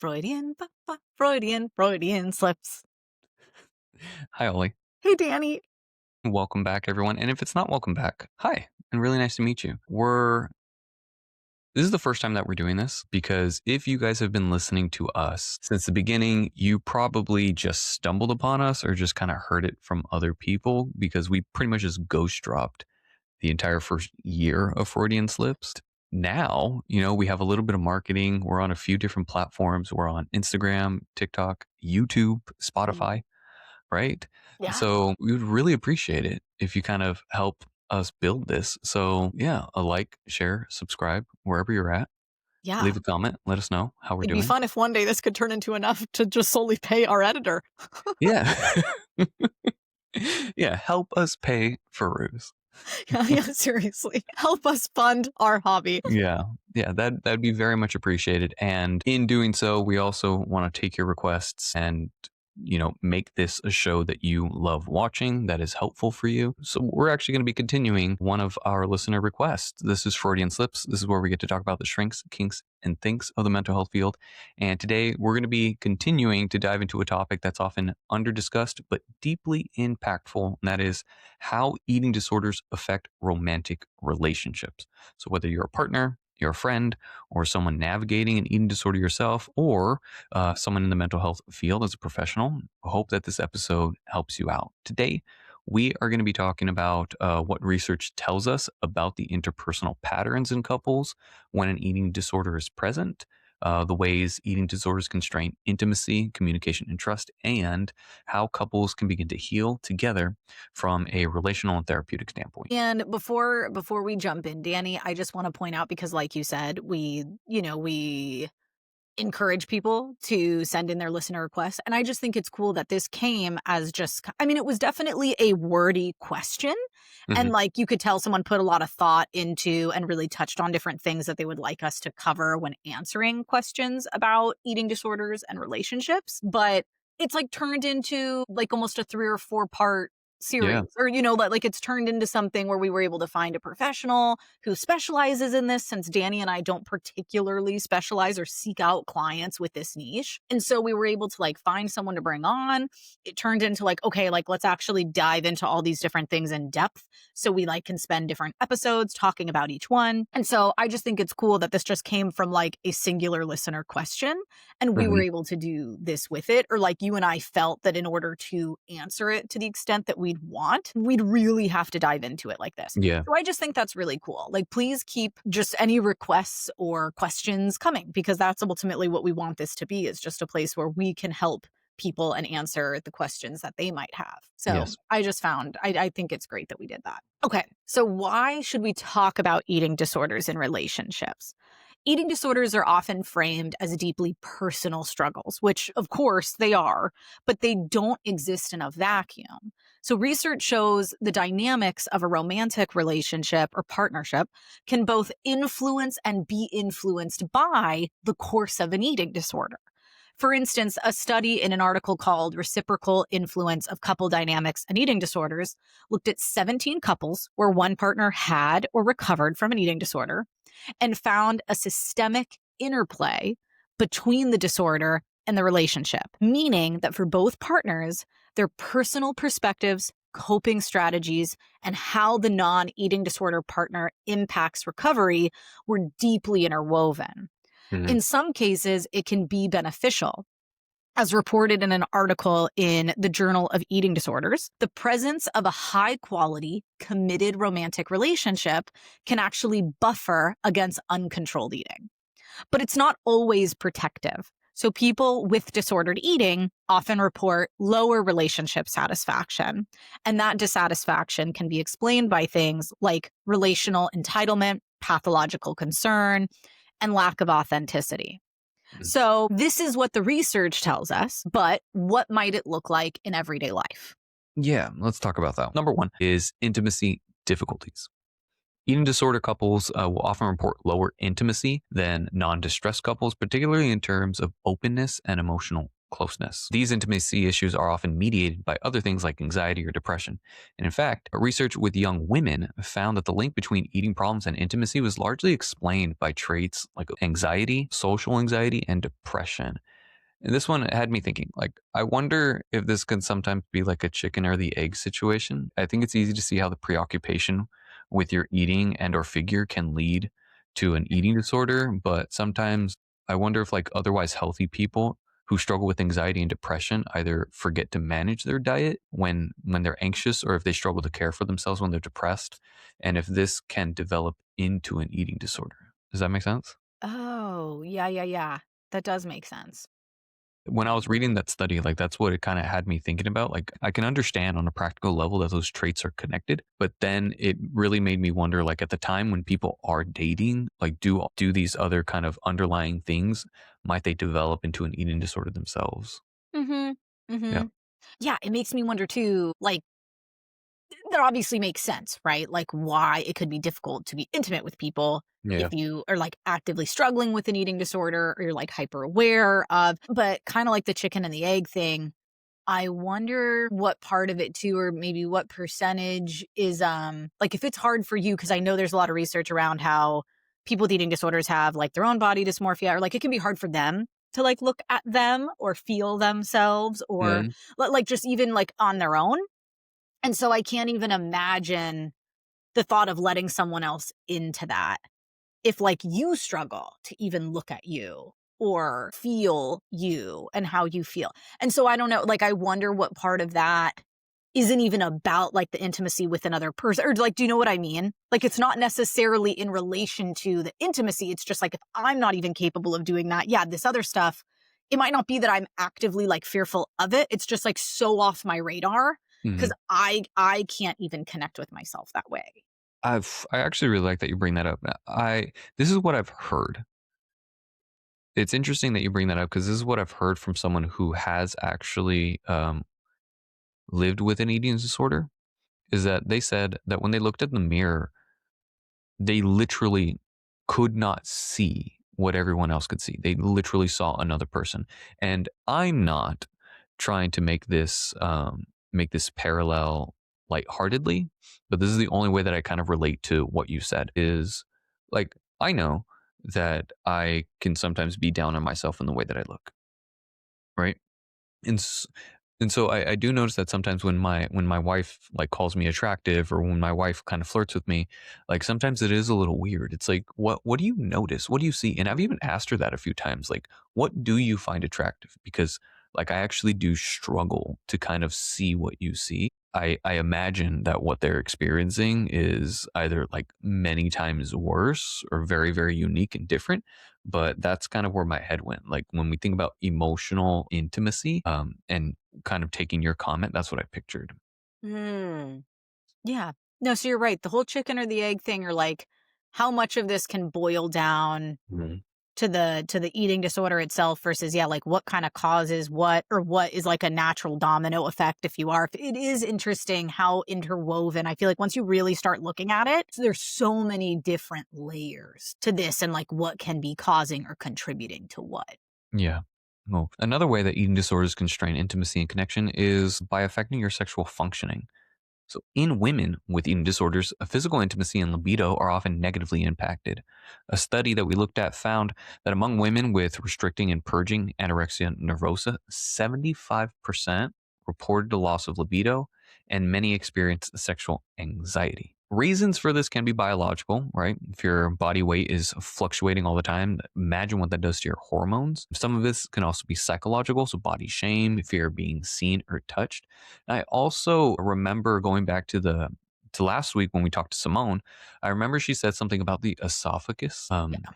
Freudian slips. Hi, Ollie. Hey, Danny. Welcome back, everyone. And if it's not welcome back, hi, and really nice to meet you. This is the first time that we're doing this because if you guys have been listening to us since the beginning, you probably just stumbled upon us or just kind of heard it from other people because we pretty much just ghost dropped the entire first year of Freudian Slips. Now, we have a little bit of marketing. We're on a few different platforms. We're on Instagram, TikTok, YouTube, Spotify, right? Yeah. So we would really appreciate it if you kind of help us build this. So yeah, a like, share, subscribe wherever you're at. Yeah. Leave a comment. Let us know how we're It'd be doing. fun if one day this could turn into enough to just solely pay our editor. Yeah. Yeah. Help us pay for Ruse. Yeah, seriously. Help us fund our hobby. Yeah. Yeah. That'd be very much appreciated. And in doing so, we also want to take your requests and make this a show that you love watching, that is helpful for you. So we're actually going to be continuing one of our listener requests. This is Freudian Slips. This is where we get to talk about the shrinks, kinks, and thinks of the mental health field. And today we're going to be continuing to dive into a topic that's often under-discussed, but deeply impactful. And that is how eating disorders affect romantic relationships. So whether you're a partner, you're a friend, or someone navigating an eating disorder yourself, or someone in the mental health field as a professional, I hope that this episode helps you out. Today, we are going to be talking about what research tells us about the interpersonal patterns in couples when an eating disorder is present, the ways eating disorders constrain intimacy, communication, and trust, and how couples can begin to heal together from a relational and therapeutic standpoint. And before we jump in, Danny, I just want to point out, because like you said, we encourage people to send in their listener requests. And I just think it's cool that this came as it was definitely a wordy question. And Mhm. like you could tell someone put a lot of thought into and really touched on different things that they would like us to cover when answering questions about eating disorders and relationships. But it's like turned into like almost a 3 or 4 part Yeah. series, or like it's turned into something where we were able to find a professional who specializes in this, since Danny and I don't particularly specialize or seek out clients with this niche. And so we were able to like find someone to bring on. It turned into like, okay, like let's actually dive into all these different things in depth, so we like can spend different episodes talking about each one. And so I just think it's cool that this just came from like a singular listener question, and we were Mhm. able to do this with it. Or like you and I felt that in order to answer it to the extent that we'd want, we'd really have to dive into it like this. Yeah. So I just think that's really cool. Like, please keep just any requests or questions coming, because that's ultimately what we want this to be, is just a place where we can help people and answer the questions that they might have. So Yes. I think it's great that we did that. Okay. So why should we talk about eating disorders in relationships? Eating disorders are often framed as deeply personal struggles, which of course they are, but they don't exist in a vacuum. So research shows the dynamics of a romantic relationship or partnership can both influence and be influenced by the course of an eating disorder. For instance, a study in an article called Reciprocal Influence of Couple Dynamics and Eating Disorders looked at 17 couples where one partner had or recovered from an eating disorder, and found a systemic interplay between the disorder and the relationship, meaning that for both partners, their personal perspectives, coping strategies, and how the non-eating disorder partner impacts recovery were deeply interwoven. Mhm. In some cases, it can be beneficial. As reported in an article in the Journal of Eating Disorders, the presence of a high quality, committed romantic relationship can actually buffer against uncontrolled eating. But it's not always protective. So people with disordered eating often report lower relationship satisfaction. And that dissatisfaction can be explained by things like relational entitlement, pathological concern, and lack of authenticity. Mhm. So this is what the research tells us, but what might it look like in everyday life? Yeah, let's talk about that. Number one is intimacy difficulties. Eating disorder couples will often report lower intimacy than non-distressed couples, particularly in terms of openness and emotional closeness. These intimacy issues are often mediated by other things like anxiety or depression. And in fact, research with young women found that the link between eating problems and intimacy was largely explained by traits like anxiety, social anxiety, and depression. And this one had me thinking, like, I wonder if this can sometimes be like a chicken or the egg situation. I think it's easy to see how the preoccupation with your eating and or figure can lead to an eating disorder, but sometimes I wonder if like otherwise healthy people who struggle with anxiety and depression either forget to manage their diet when they're anxious or if they struggle to care for themselves when they're depressed, and if this can develop into an eating disorder. Does that make sense? Oh, yeah, yeah, yeah. That does make sense. When I was reading that study, like that's what it kind of had me thinking about. Like I can understand on a practical level that those traits are connected, but then it really made me wonder like at the time when people are dating, like do these other kind of underlying things might they develop into an eating disorder themselves? Mhm. Yeah. Mhm. Yeah, it makes me wonder too, like, that obviously makes sense, right? Like, why it could be difficult to be intimate with people if Yeah. you are, like, actively struggling with an eating disorder or you're, like, hyper aware of but kinda like the chicken and the egg thing, I wonder what part of it too, or maybe what percentage is, like, if it's hard for you, because I know there's a lot of research around how people with eating disorders have, like, their own body dysmorphia, or, like, it can be hard for them to, like, look at them or feel themselves or, Yeah. like, just even, like, on their own, and so I can't even imagine the thought of letting someone else into that if, like, you struggle to even look at you or feel you and how you feel. And so I don't know, like, I wonder what part of that isn't even about, like, the intimacy with another person or, like, do you know what I mean? Like, it's not necessarily in relation to the intimacy, it's just, like, if I'm not even capable of doing that, yeah, this other stuff, it might not be that I'm actively, like, fearful of it, it's just, like, so off my radar Hmm. because I can't even connect with myself that way. I actually really like that you bring that up. I This is what I've heard. It's interesting that you bring that up because this is what I've heard from someone who has actually lived with an eating disorder. Is that they said that when they looked in the mirror, they literally could not see what everyone else could see. They literally saw another person. And I'm not trying to make this parallel lightheartedly, but this is the only way that I kind of relate to what you said is like I know that I can sometimes be down on myself in the way that I look, right? And s and so I do notice that sometimes when my wife, like, calls me attractive or when my wife kind of flirts with me, like, sometimes it is a little weird. It's like, "What do you notice? What do you see?" And I've even asked her that a few times, like, "What do you find attractive?" Because, like, I actually do struggle to kind of see what you see. I imagine that what they're experiencing is either, like, many times worse or very, very unique and different, but that's kind of where my head went. Like when we think about emotional intimacy, and kind of taking your comment, that's what I pictured. Mm. Yeah. No, so you're right. The whole chicken or the egg thing, or like how much of this can boil down Mhm. to the eating disorder itself versus yeah, like what kind of causes what or what is like a natural domino effect if you are. It is interesting how interwoven. I feel like once you really start looking at it, there's so many different layers to this and like what can be causing or contributing to what. Yeah. Well, another way that eating disorders can strain intimacy and connection is by affecting your sexual functioning. So, in women with eating disorders, physical intimacy and libido are often negatively impacted. A study that we looked at found that among women with restricting and purging anorexia nervosa, 75% reported a loss of libido, and many experienced sexual anxiety. Reasons for this can be biological, right? If your body weight is fluctuating all the time, imagine what that does to your hormones. Some of this can also be psychological, so body shame, fear of being seen or touched. I also remember going back to the to last week when we talked to Simone. I remember she said something about the esophagus, Yeah.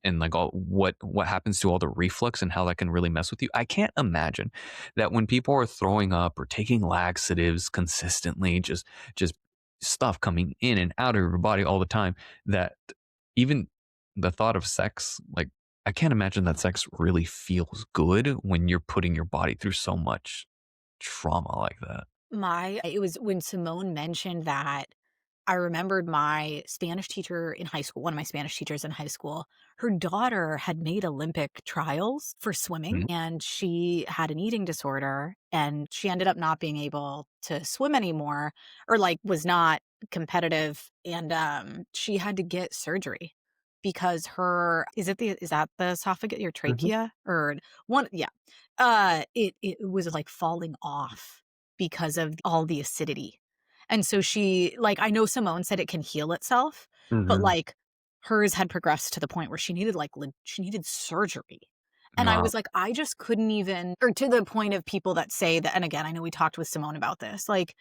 and like all what happens to all the reflux and how that can really mess with you. I can't imagine that when people are throwing up or taking laxatives consistently, just stuff coming in and out of your body all the time, that even the thought of sex, like I can't imagine that sex really feels good when you're putting your body through so much trauma like that. My it was when Simone mentioned that, I remembered my Spanish teacher in high school, one of my Spanish teachers in high school, her daughter had made Olympic trials for swimming, Mhm. and she had an eating disorder, and she ended up not being able to swim anymore or, like, was not competitive, and, she had to get surgery because her is that the esophagus, your Mhm. trachea? Or one yeah. It was, like, falling off because of all the acidity. And so she like, I know Simone said it can heal itself, but, Mhm. like, hers had progressed to the point where she needed, like, she needed surgery. And I Wow. was like, I just couldn't even or to the point of people that say that and again, I know we talked with Simone about this, like,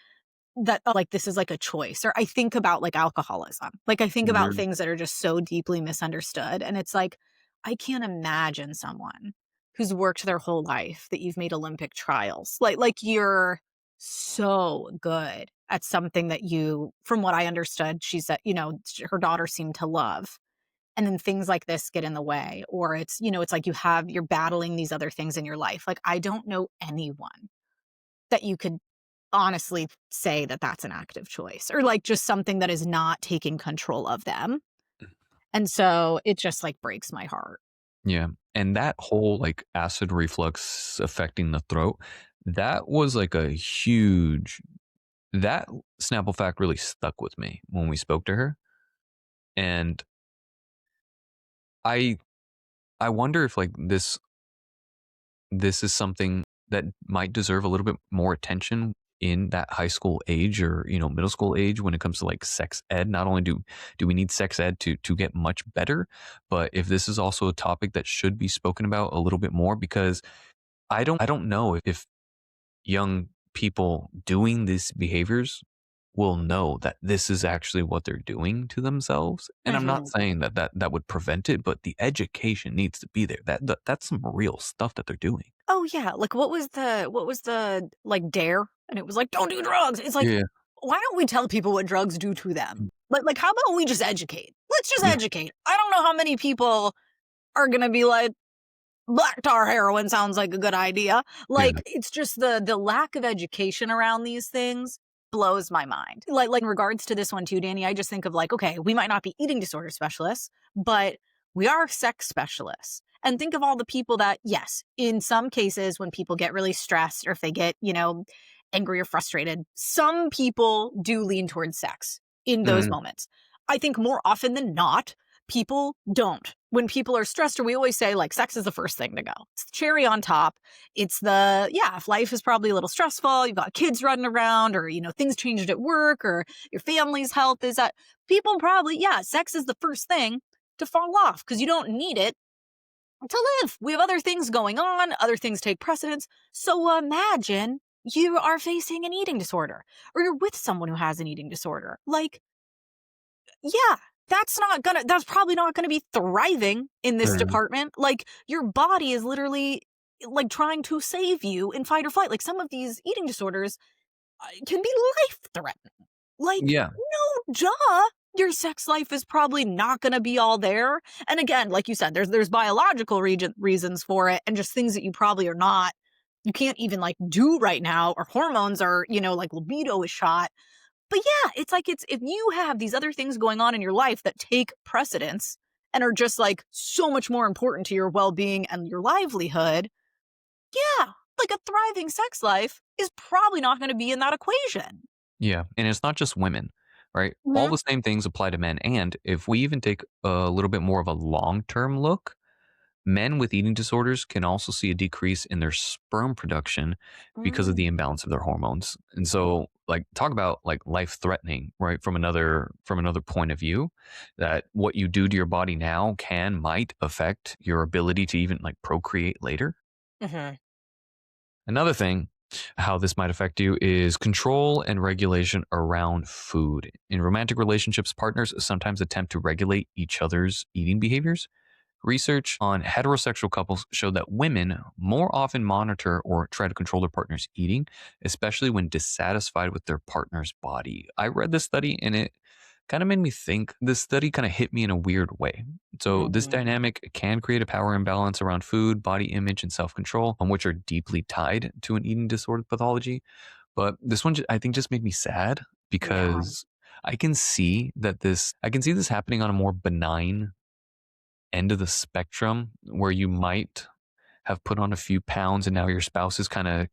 that, like, this is, like, a choice, or I think about, like, alcoholism. Like, I think about Mhm. things that are just so deeply misunderstood, and it's like, I can't imagine someone who's worked their whole life that you've made Olympic trials. Like, you're so good at something that you from what I understood, she said, her daughter seemed to love, and then things like this get in the way, or it's like you're battling these other things in your life. Like, I don't know anyone that you could honestly say that that's an active choice or, like, just something that is not taking control of them, and so it just, like, breaks my heart. Yeah, and that whole, like, acid reflux affecting the throat, that was, like, a huge that Snapple fact really stuck with me when we spoke to her, and I I wonder if, like, this is something that might deserve a little bit more attention in that high school age or, middle school age when it comes to, like, sex ed. Not only do we need sex ed to get much better, but if this is also a topic that should be spoken about a little bit more because I don't know if young people doing these behaviors will know that this is actually what they're doing to themselves. And I'm not Mhm. saying that would prevent it, but the education needs to be there. That's some real stuff that they're doing. Oh, yeah, like, like, dare? And it was like, "Don't do drugs." It's like, Yeah. why don't we tell people what drugs do to them? Like, how about we just educate? Let's just Yeah. educate. I don't know how many people are gonna be like, black tar heroin sounds like a good idea. Yeah. Like, it's just the lack of education around these things blows my mind. Like in regards to this one too, Danny, I just think of like, okay, we might not be eating disorder specialists, but we are sex specialists. And think of all the people that, yes, in some cases when people get really stressed or if they get, angry or frustrated, some people do lean towards sex in those Mhm. moments. I think more often than not, people don't. When people are stressed, or we always say, like, sex is the first thing to go. It's the cherry on top. Yeah, if life is probably a little stressful, you've got kids running around, or, things changed at work, or your family's health is that people probably, yeah, sex is the first thing to fall off because you don't need it to live. We have other things going on, other things take precedence. So imagine you are facing an eating disorder, or you're with someone who has an eating disorder. Like, yeah, that's probably not gonna be thriving in this Mhm. department. Like, your body is literally, like, trying to save you in fight or flight. Like, some of these eating disorders, can be life-threatening. Like, Yeah. no, duh, your sex life is probably not gonna be all there. And again, like you said, there's biological reasons for it and just things that you can't even, like, do right now, or hormones are, like, libido is shot. But yeah, it's like if you have these other things going on in your life that take precedence and are just like so much more important to your well-being and your livelihood, yeah, like a thriving sex life is probably not going to be in that equation. Yeah, and it's not just women, right? All Mhm. the same things apply to men, and if we even take a little bit more of a long-term look, men with eating disorders can also see a decrease in their sperm production because of the Mm. imbalance of their hormones. And so, like, talk about like life-threatening, right? From another point of view, that what you do to your body now might affect your ability to even like procreate later. Mhm. Another thing, how this might affect you is control and regulation around food. In romantic relationships, partners sometimes attempt to regulate each other's eating behaviors. Research on heterosexual couples showed that women more often monitor or try to control their partner's eating, especially when dissatisfied with their partner's body. I read this study and it kind of made me think. This study kind of hit me in a weird way. So, this Mhm. dynamic can create a power imbalance around food, body image, and self control, which are deeply tied to an eating disorder pathology. But this one, I think, just made me sad Yeah. because I can see this happening on a more benign end of the spectrum where you might have put on a few pounds and now your spouse is kind of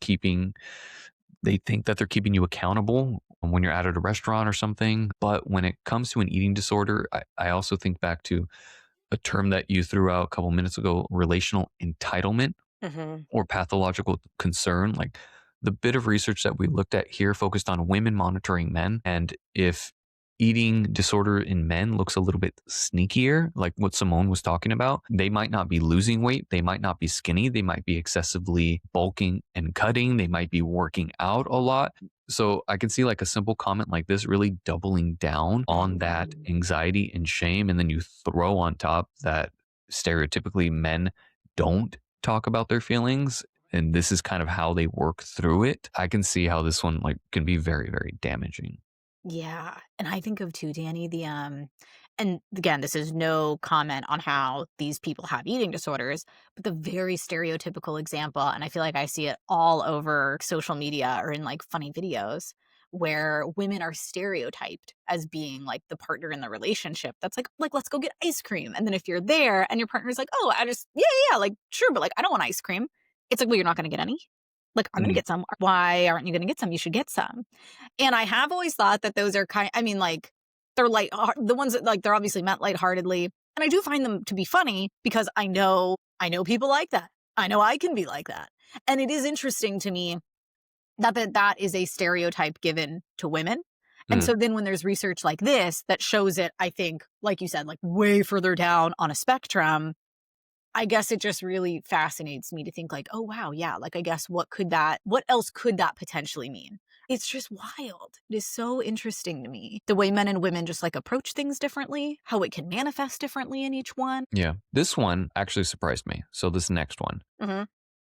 they think that they're keeping you accountable when you're out at a restaurant or something. But when it comes to an eating disorder, I also think back to a term that you threw out a couple minutes ago, relational entitlement. Hmm. or pathological concern. Like the bit of research that we looked at here focused on women monitoring men. And if eating disorder in men looks a little bit sneakier, like what Simone was talking about, they might not be losing weight. They might not be skinny. They might be excessively bulking and cutting. They might be working out a lot. So I can see like a simple comment like this really doubling down on that anxiety and shame. And then you throw on top that stereotypically men don't talk about their feelings, and this is kind of how they work through it. I can see how this one like can be very, very damaging. Yeah, and I think of too, Danny, and again, this is no comment on how these people have eating disorders, but the very stereotypical example, and I feel like I see it all over social media or in like funny videos where women are stereotyped as being like the partner in the relationship. That's like let's go get ice cream. And then if you're there and your partner's like, "Oh, I just yeah, like sure, but like I don't want ice cream." It's like, "Well, you're not going to get any." Like, "I'm going to Mm, get some." "Why aren't you going to get some? You should get some." And I have always thought that those are I mean, like, they're the ones that, like, they're obviously meant lightheartedly, and I do find them to be funny because I know people like that. I know I can be like that. And it is interesting to me that is a stereotype given to women. And mm. so then when there's research like this that shows it, I think, like you said, like, way further down on a spectrum, I guess it just really fascinates me to think like, "Oh, wow, yeah, like, I guess what else could that potentially mean?" It's just wild. It is so interesting to me, the way men and women just, like, approach things differently, how it can manifest differently in each one. Yeah. This one actually surprised me. So this next one. Mhm.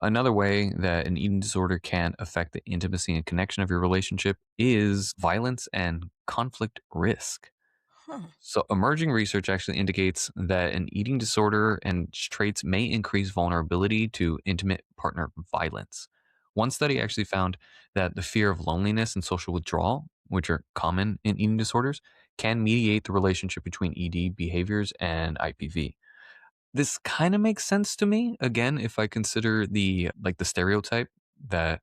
Another way that an eating disorder can affect the intimacy and connection of your relationship is violence and conflict risk. Huh. So, emerging research actually indicates that an eating disorder and traits may increase vulnerability to intimate partner violence. One study actually found that the fear of loneliness and social withdrawal, which are common in eating disorders, can mediate the relationship between ED behaviors and IPV. This kind of makes sense to me. Again, if I consider the stereotype that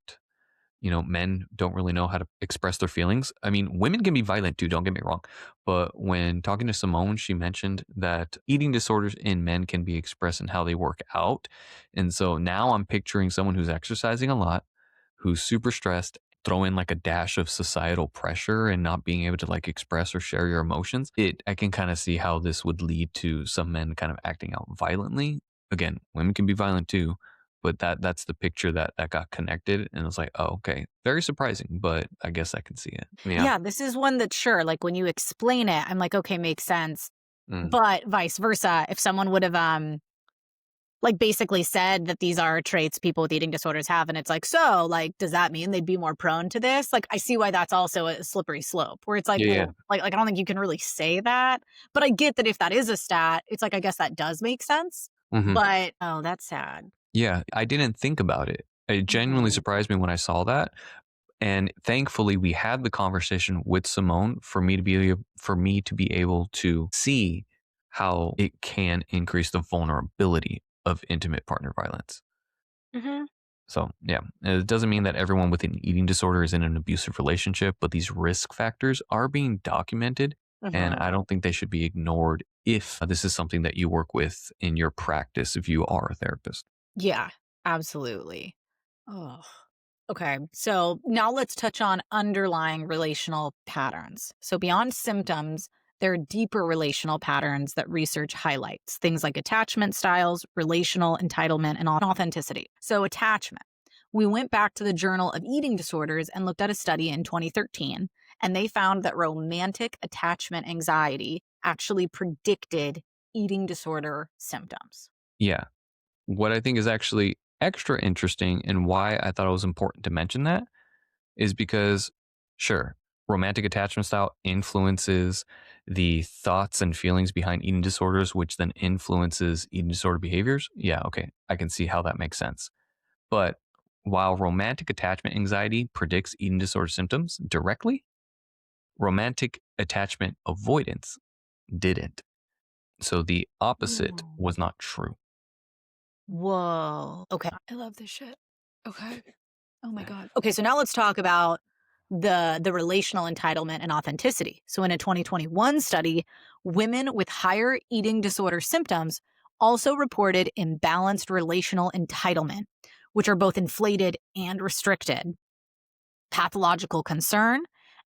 men don't really know how to express their feelings. I mean, women can be violent too, don't get me wrong. But when talking to Simone, she mentioned that eating disorders in men can be expressed in how they work out. And so now I'm picturing someone who's exercising a lot, who's super stressed, throw in like a dash of societal pressure and not being able to like express or share your emotions. I can kind of see how this would lead to some men kind of acting out violently. Again, women can be violent too, but that's the picture that got connected, and it was like, "Oh, okay." Very surprising, but I guess I can see it. Yeah. Yeah, this is one that sure, like, when you explain it, I'm like, "Okay, makes sense." Mm. But vice versa, if someone would've, like, basically said that these are traits people with eating disorders have, and it's like, "So, like, does that mean they'd be more prone to this?" Like, I see why that's also a slippery slope, where it's like, Yeah, yeah. well, I don't think you can really say that, but I get that if that is a stat, it's like, I guess that does make sense, Mhm. but oh, that's sad. Yeah, I didn't think about it. It genuinely Mhm. surprised me when I saw that, and thankfully, we had the conversation with Simone for me to be able to see how it can increase the vulnerability of intimate partner violence. Mhm. So, yeah, it doesn't mean that everyone with an eating disorder is in an abusive relationship, but these risk factors are being documented, and I Mhm. don't think they should be ignored if this is something that you work with in your practice if you are a therapist. Yeah, absolutely. Oh. Okay, so now let's touch on underlying relational patterns. So, beyond symptoms, there are deeper relational patterns that research highlights, things like attachment styles, relational entitlement, and authenticity. So, attachment. We went back to the Journal of Eating Disorders and looked at a study in 2013, and they found that romantic attachment anxiety actually predicted eating disorder symptoms. Yeah. What I think is actually extra interesting and why I thought it was important to mention that is because, sure, romantic attachment style influences the thoughts and feelings behind eating disorders, which then influences eating disorder behaviors. Yeah, okay, I can see how that makes sense. But while romantic attachment anxiety predicts eating disorder symptoms directly, romantic attachment avoidance didn't. So the opposite Whoa. was not true. Whoa. Okay. I love this shit. Okay. Oh my god. Okay, so now let's talk about the relational entitlement and authenticity. So in a 2021 study, women with higher eating disorder symptoms also reported imbalanced relational entitlement, which are both inflated and restricted, pathological concern,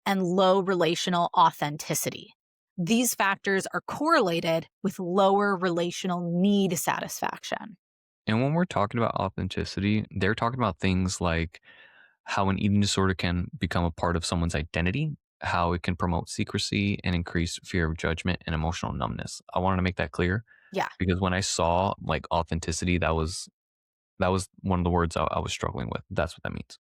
and low relational authenticity. These factors are correlated with lower relational need satisfaction. And when we're talking about authenticity, they're talking about things like how an eating disorder can become a part of someone's identity, how it can promote secrecy and increase fear of judgment and emotional numbness. I wanted to make that clear Yeah. because when I saw like authenticity, that was one of the words I was struggling with. That's what that means.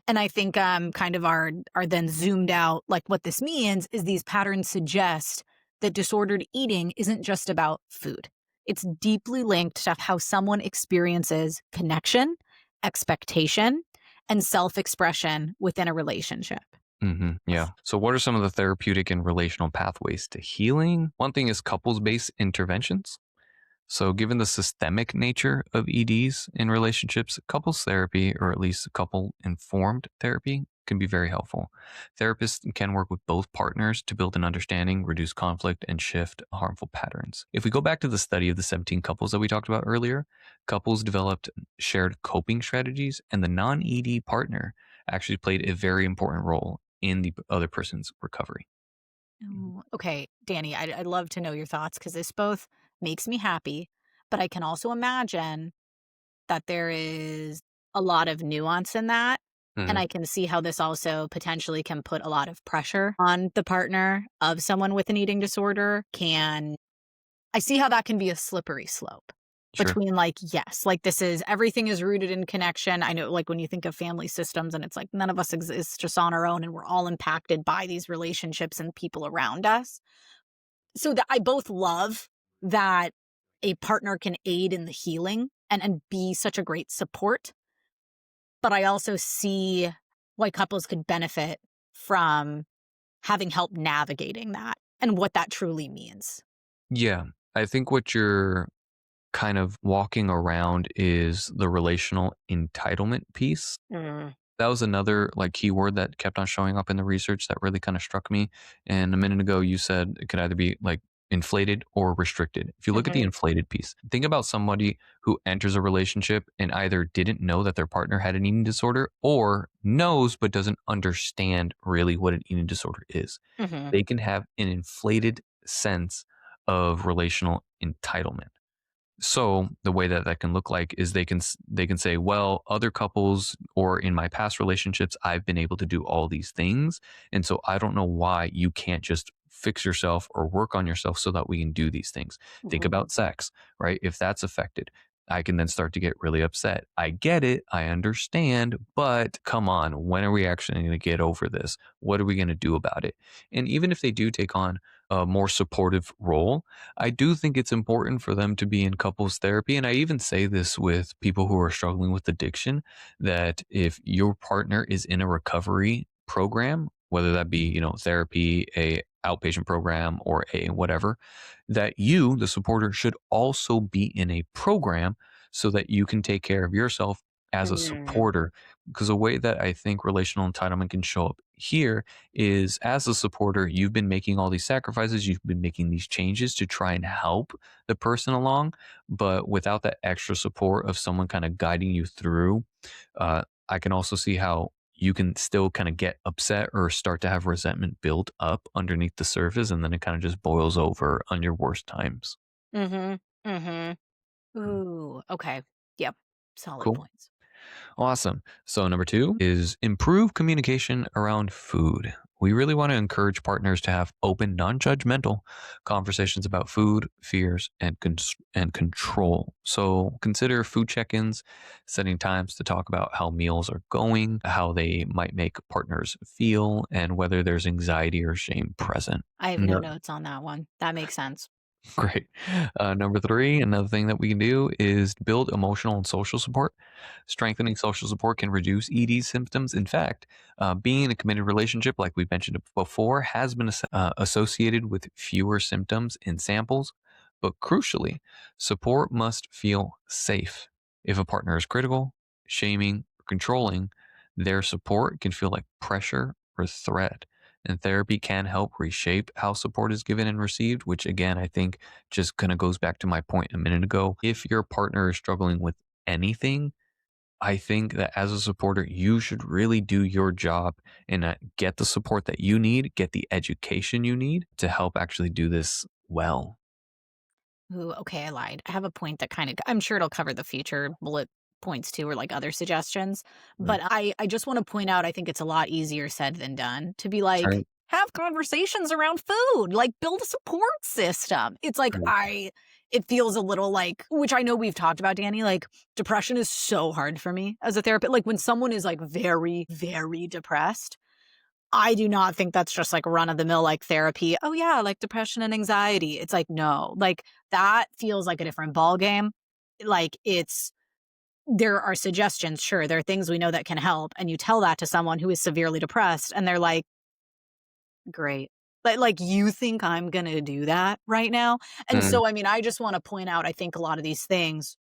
And I think kind of are then zoomed out. Like what this means is these patterns suggest that disordered eating isn't just about food. It's deeply linked to how someone experiences connection, expectation, and self-expression within a relationship. Yeah. So, what are some of the therapeutic and relational pathways to healing? One thing is couples based interventions. So, given the systemic nature of EDs in relationships, couples therapy, or at least couple informed therapy, can be very helpful. Therapists can work with both partners to build an understanding, reduce conflict, and shift harmful patterns. If we go back to the study of the 17 couples that we talked about earlier, couples developed shared coping strategies, and the non ED partner actually played a very important role in the other person's recovery. Oh, okay, Danny, I'd love to know your thoughts because this both makes me happy, but I can also imagine that there is a lot of nuance in that. And Mhm. I can see how this also potentially can put a lot of pressure on the partner of someone with an eating disorder. I see how that can be a slippery slope Sure. between like, yes, like this is everything is rooted in connection. I know, like, when you think of family systems and it's like none of us exist just on our own and we're all impacted by these relationships and people around us. So that I both love that a partner can aid in the healing and be such a great support, but I also see why couples could benefit from having help navigating that and what that truly means. Yeah. I think what you're kind of walking around is the relational entitlement piece. Mm, That was another like keyword that kept on showing up in the research that really kind of struck me. And a minute ago, you said it could either be like inflated or restricted. If you look at the mhm, inflated piece, think about somebody who enters a relationship and either didn't know that their partner had an eating disorder or knows but doesn't understand really what an eating disorder is. mhm, They can have an inflated sense of relational entitlement. So the way that that can look like is they can say, well, other couples or in my past relationships, I've been able to do all these things, and so I don't know why you can't just fix yourself or work on yourself so that we can do these things. Think mhm, about sex, right? If that's affected, I can then start to get really upset. I get it, I understand, but come on, when are we actually going to get over this? What are we going to do about it? And even if they do take on a more supportive role, I do think it's important for them to be in couples therapy. And I even say this with people who are struggling with addiction that if your partner is in a recovery program, whether that be, therapy, a outpatient program or a whatever, that you, the supporter, should also be in a program so that you can take care of yourself as a mm, supporter. Because a way that I think relational entitlement can show up here is as a supporter, you've been making all these sacrifices, you've been making these changes to try and help the person along, but without that extra support of someone kind of guiding you through, I can also see how you can still kind of get upset or start to have resentment build up underneath the surface, and then it kind of just boils over on your worst times. mhm, mhm. Mm. Ooh, okay. Yep. Solid Cool. points. Awesome. So, number two is improve communication around food. We really want to encourage partners to have open, non judgmental conversations about food, fears, and control. So, consider food check ins, setting times to talk about how meals are going, how they might make partners feel, and whether there's anxiety or shame present. I have no notes on that one. That makes sense. Great. Number three, another thing that we can do is build emotional and social support. Strengthening social support can reduce ED symptoms. In fact, being in a committed relationship, like we mentioned before, has been associated with fewer symptoms in samples. But crucially, support must feel safe. If a partner is critical, shaming, or controlling, their support can feel like pressure or threat. And therapy can help reshape how support is given and received, which again, I think just kind of goes back to my point a minute ago. If your partner is struggling with anything, I think that as a supporter, you should really do your job and get the support that you need, get the education you need to help actually do this well. Ooh, okay, I lied. I have a point that I'm sure it'll cover the future bullet points too, or like other suggestions. Mm. But I just want to point out, I think it's a lot easier said than done to be Right. like, have conversations around food, like build a support system. It's like Right. it feels a little like, which I know we've talked about, Danny, like depression is so hard for me as a therapist. Like when someone is like very, very depressed, I do not think that's just like run of the mill like therapy. Oh yeah, like depression and anxiety. It's like no, like that feels like a different ball game. Like it's there are suggestions, sure, there are things we know that can help, and you tell that to someone who is severely depressed, and they're like, "Great." But like you think I'm gonna do that right now? And Mm. so, I mean, I just want to point out, I think a lot of these things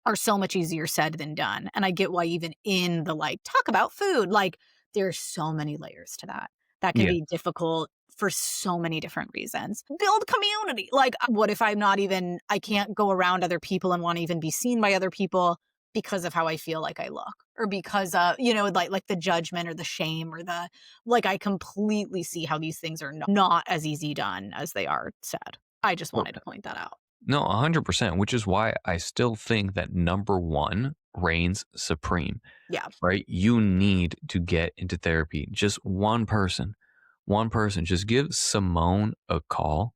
are so much easier said than done. And I get why even in the like talk about food, like there's so many layers to that. That can Yeah. be difficult for so many different reasons. Build community. Like what if I'm not even I can't go around other people and want to even be seen by other people because of how I feel like I look or because like the judgment or the shame or the like I completely see how these things are not as easy done as they are said. I just Well, wanted to point that out. no, 100%, which is why I still think that number one reigns supreme, Yeah. right? You need to get into therapy. Just one person, just give Simone a call,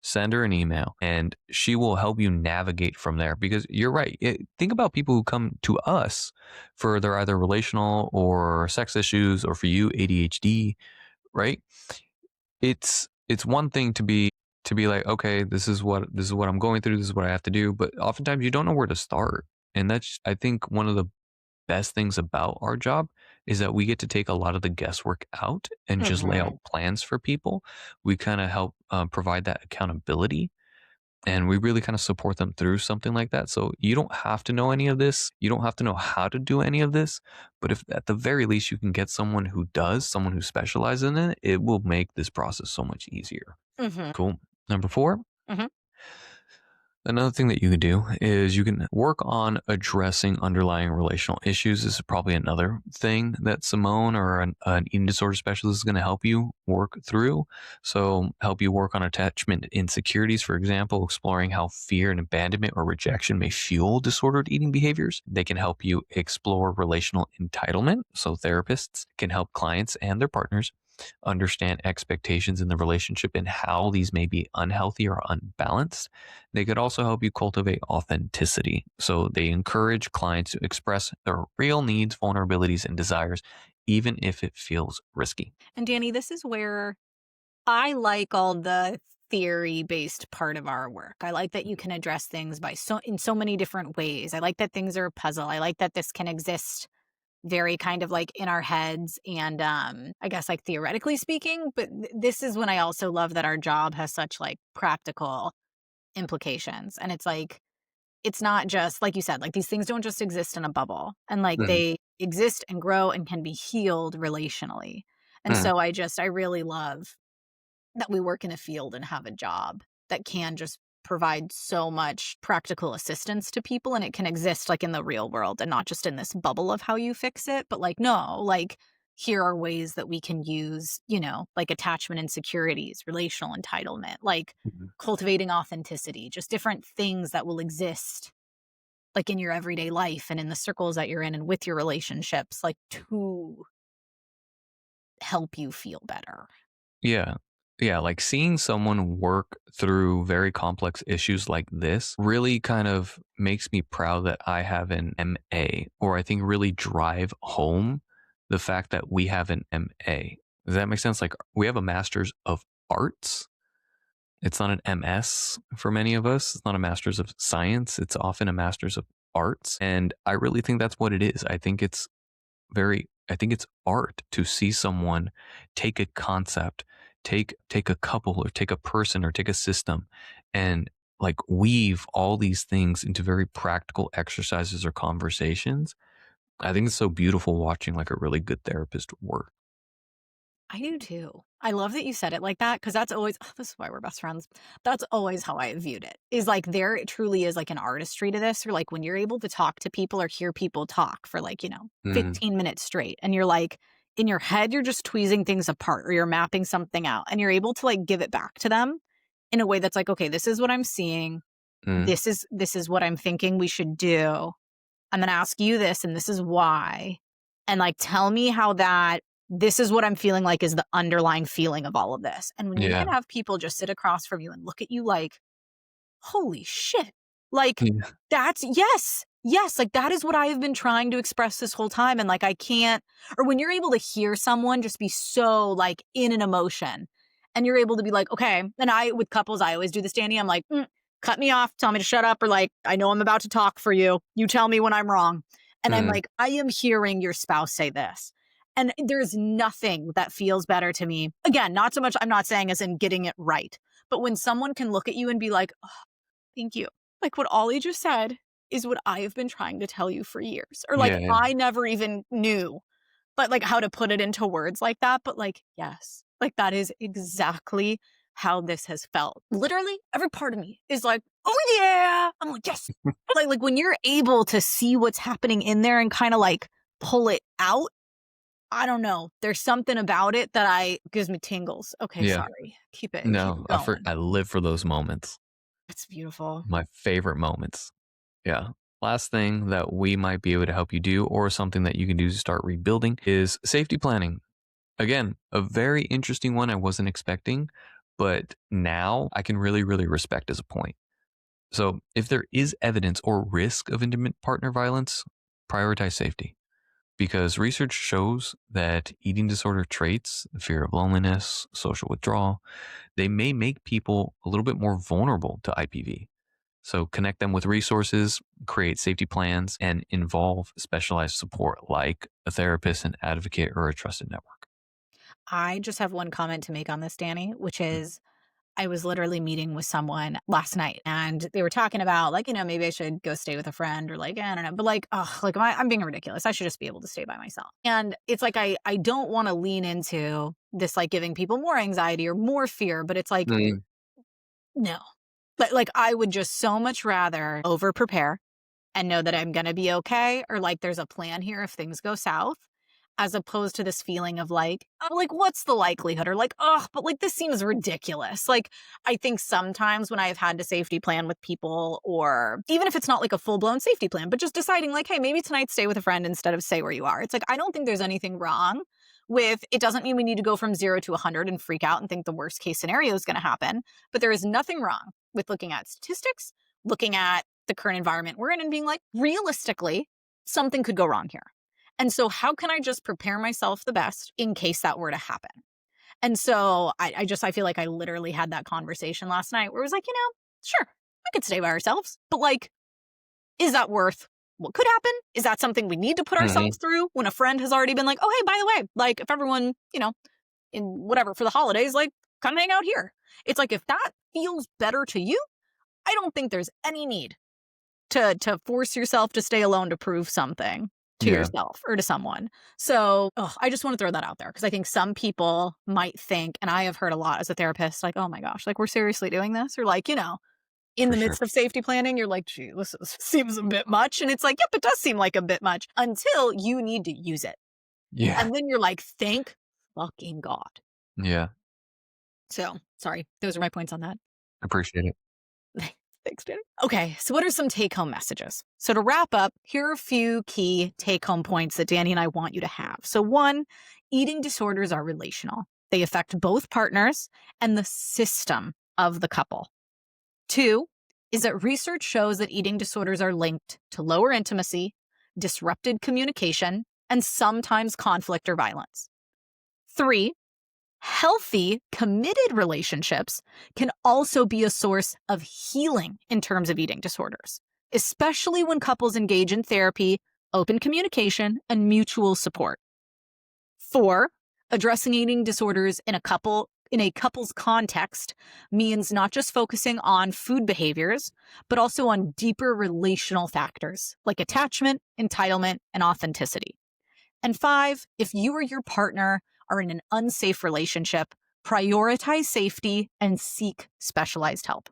send her an email, and she will help you navigate from there. Because you're right. Think about people who come to us for their either relational or sex issues, or for you, ADHD, right? It's one thing to be like, okay, this is what I'm going through, this is what I have to do, but oftentimes you don't know where to start. And that's I think one of the best things about our job is that we get to take a lot of the guesswork out and just lay out Mhm. plans for people. We kind of help provide that accountability, and we really kind of support them through something like that. So you don't have to know any of this. You don't have to know how to do any of this. But if at the very least you can get someone who does, someone who specializes in it, it will make this process so much easier. Mhm. Cool. Number four, Mhm. another thing that you can do is you can work on addressing underlying relational issues. This is probably another thing that Simone or an eating disorder specialist is going to help you work through. So, help you work on attachment insecurities, for example, exploring how fear and abandonment or rejection may fuel disordered eating behaviors. They can help you explore relational entitlement. So, therapists can help clients and their partners understand expectations in the relationship and how these may be unhealthy or unbalanced. They could also help you cultivate authenticity. So they encourage clients to express their real needs, vulnerabilities, and desires, even if it feels risky. And Danny, this is where I like all the theory-based part of our work. I like that you can address things by so many different ways. I like that things are a puzzle. I like that this can exist very kind of like in our heads and I guess like theoretically speaking, but this is when I also love that our job has such like practical implications. And it's like it's not just like you said, like these things don't just exist in a bubble and like Mhm. they exist and grow and can be healed relationally. And Mm. so I really love that we work in a field and have a job that can just provide so much practical assistance to people and it can exist like in the real world and not just in this bubble of how you fix it, but like no, like here are ways that we can use, like attachment insecurities, relational entitlement, like Mhm. cultivating authenticity, just different things that will exist like in your everyday life and in the circles that you're in and with your relationships, like to help you feel better. Yeah. Yeah. Like seeing someone work through very complex issues like this really kind of makes me proud that I have an MA, or I think really drive home the fact that we have an MA. Does that make sense? Like we have a master's of arts. It's not an MS for many of us. It's not a master's of science. It's often a master's of arts. And I really think that's what it is. I think it's art to see someone take a concept, take a couple or take a person or take a system and like weave all these things into very practical exercises or conversations. I think it's so beautiful watching like a really good therapist work. I do too. I love that you said it like that because that's always this is why we're best friends. That's always how I viewed it. Is like there truly is like an artistry to this, or like when you're able to talk to people or hear people talk for like, Mm, 15 minutes straight and you're like in your head you're just tweezing things apart or you're mapping something out and you're able to like give it back to them in a way that's like, okay, this is what I'm seeing. mm, This is what I'm thinking we should do. I'm going to ask you this and this is why. And like, tell me how this is what I'm feeling like is the underlying feeling of all of this. And when you yeah. can have people just sit across from you and look at you like, holy shit. Like, Yeah. yes, like that is what I have been trying to express this whole time. And like, I can't, or when you're able to hear someone just be so like in an emotion and you're able to be like, okay. And with couples, I always do this, Danny. I'm like, cut me off, tell me to shut up, or like, I know I'm about to talk for you. You tell me when I'm wrong. And I'm Mm, like, I am hearing your spouse say this. And there's nothing that feels better to me. Again, not so much, I'm not saying as in getting it right, but when someone can look at you and be like, thank you. Like what Ollie just said is what I have been trying to tell you for years. Or like yeah, yeah, I never even knew, but like how to put it into words like that. But like, yes, like that is exactly how this has felt. Literally, every part of me is like, oh yeah. I'm like, yes. Like when you're able to see what's happening in there and kind of like pull it out. I don't know. There's something about it that I gives me tingles. Okay, yeah. sorry. Keep No, it going. I live for those moments. It's beautiful. My favorite moments. Yeah. Last thing that we might be able to help you do, or something that you can do to start rebuilding, is safety planning. Again, a very interesting one I wasn't expecting, but now I can really, really respect as a point. So, if there is evidence or risk of intimate partner violence, prioritize safety because research shows that eating disorder traits, fear of loneliness, social withdrawal, they may make people a little bit more vulnerable to IPV. So connect them with resources, create safety plans, and involve specialized support like a therapist, an advocate, or a trusted network. I just have one comment to make on this, Danny, which Mm, is I was literally meeting with someone last night and they were talking about like, maybe I should go stay with a friend or like, I don't know, but like, oh, like I'm being ridiculous. I should just be able to stay by myself. And it's like, I don't want to lean into this, like giving people more anxiety or more fear, but it's like, mm, no, but like, I would just so much rather over prepare and know that I'm going to be okay or like there's a plan here if things go south as opposed to this feeling of like, oh, like what's the likelihood or like, oh, but like this seems ridiculous. Like I think sometimes when I've had to safety plan with people or even if it's not like a full-blown safety plan, but just deciding like, hey, maybe tonight stay with a friend instead of stay where you are. It's like I don't think there's anything wrong with it doesn't mean we need to go from 0 to 100 and freak out and think the worst case scenario is going to happen, but there is nothing wrong with looking at statistics, looking at the current environment we're in and being like, realistically, something could go wrong here. And so, how can I just prepare myself the best in case that were to happen? And so, I feel like I literally had that conversation last night where it was like, sure, we could stay by ourselves, but like, is that worth what could happen? Is that something we need to put mhm. ourselves through when a friend has already been like, oh, hey, by the way, like, if everyone, in whatever for the holidays, like, come hang out here. It's like, if that feels better to you, I don't think there's any need to force yourself to stay alone to prove something to Yeah, yourself or to someone. So, I just want to throw that out there because I think some people might think, and I have heard a lot as a therapist, like, oh my gosh, like we're seriously doing this? Or like, in for the sure. midst of safety planning, you're like, gee, seems a bit much. And it's like, yep, it does seem like a bit much until you need to use it. Yeah, And then you're like, thank fucking God. yeah. So sorry, those are my points on that. Appreciate it. Thanks, Danny. Okay, so what are some take home messages? So, to wrap up, here are a few key take home points that Danny and I want you to have. So, one, eating disorders are relational, they affect both partners and the system of the couple. Two, is that research shows that eating disorders are linked to lower intimacy, disrupted communication, and sometimes conflict or violence. Three, healthy, committed relationships can also be a source of healing in terms of eating disorders, especially when couples engage in therapy, open communication, and mutual support. Four, addressing eating disorders in a couple's context means not just focusing on food behaviors, but also on deeper relational factors like attachment, entitlement, and authenticity. And five, if you or your partner are in an unsafe relationship, prioritize safety and seek specialized help.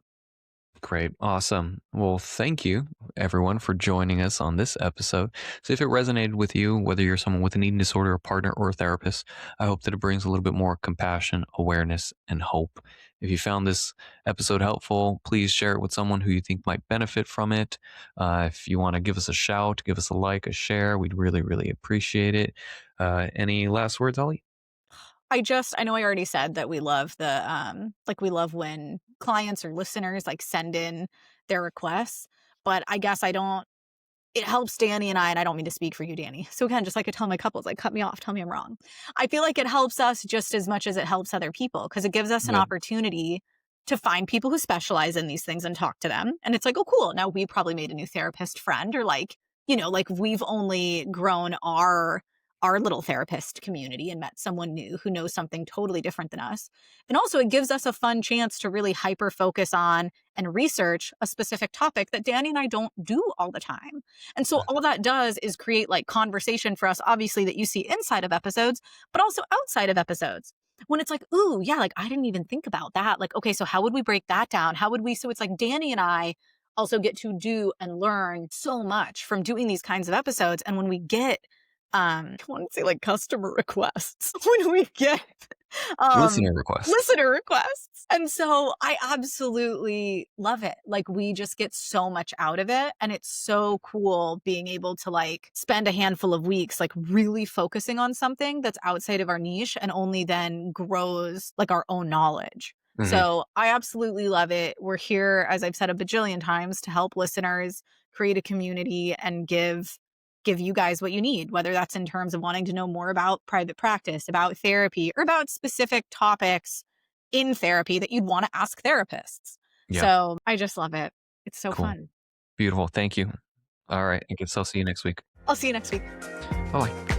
Great. Awesome. Well, thank you, everyone, for joining us on this episode. So, if it resonated with you, whether you're someone with an eating disorder, a partner, or a therapist, I hope that it brings a little bit more compassion, awareness, and hope. If you found this episode helpful, please share it with someone who you think might benefit from it. If you want to give us a shout, give us a like, a share, we'd really, really appreciate it. Any last words, Ollie? I know I already said that we love we love when clients or listeners like send in their requests, but I guess I don't it helps Danny and I don't mean to speak for you, Danny. So again, just like I tell my couples, like, cut me off, tell me I'm wrong. I feel like it helps us just as much as it helps other people because it gives us an Yeah. opportunity to find people who specialize in these things and talk to them. And it's like, oh, cool. Now we probably made a new therapist friend, or like, like we've only grown our little therapist community and met someone new who knows something totally different than us. And also it gives us a fun chance to really hyper focus on and research a specific topic that Danny and I don't do all the time. And so all that does is create like conversation for us, obviously, that you see inside of episodes, but also outside of episodes. When it's like, ooh, yeah, like I didn't even think about that. Like, okay, so how would we break that down? How would we? So it's like Danny and I also get to do and learn so much from doing these kinds of episodes. And when we get, I want to say like customer requests, when we get um Listener requests. listener requests. And so I absolutely love it. Like we just get so much out of it. And it's so cool being able to like spend a handful of weeks like really focusing on something that's outside of our niche and only then grows like our own knowledge. Hmm. So I absolutely love it. We're here, as I've said a bajillion times, to help listeners create a community and give you guys what you need, whether that's in terms of wanting to know more about private practice, about therapy, or about specific topics in therapy that you'd want to ask therapists. Yeah. So I just love it. It's so Cool. fun. Beautiful. Thank you. All right. I guess I'll see you next week. I'll see you next week. Bye bye.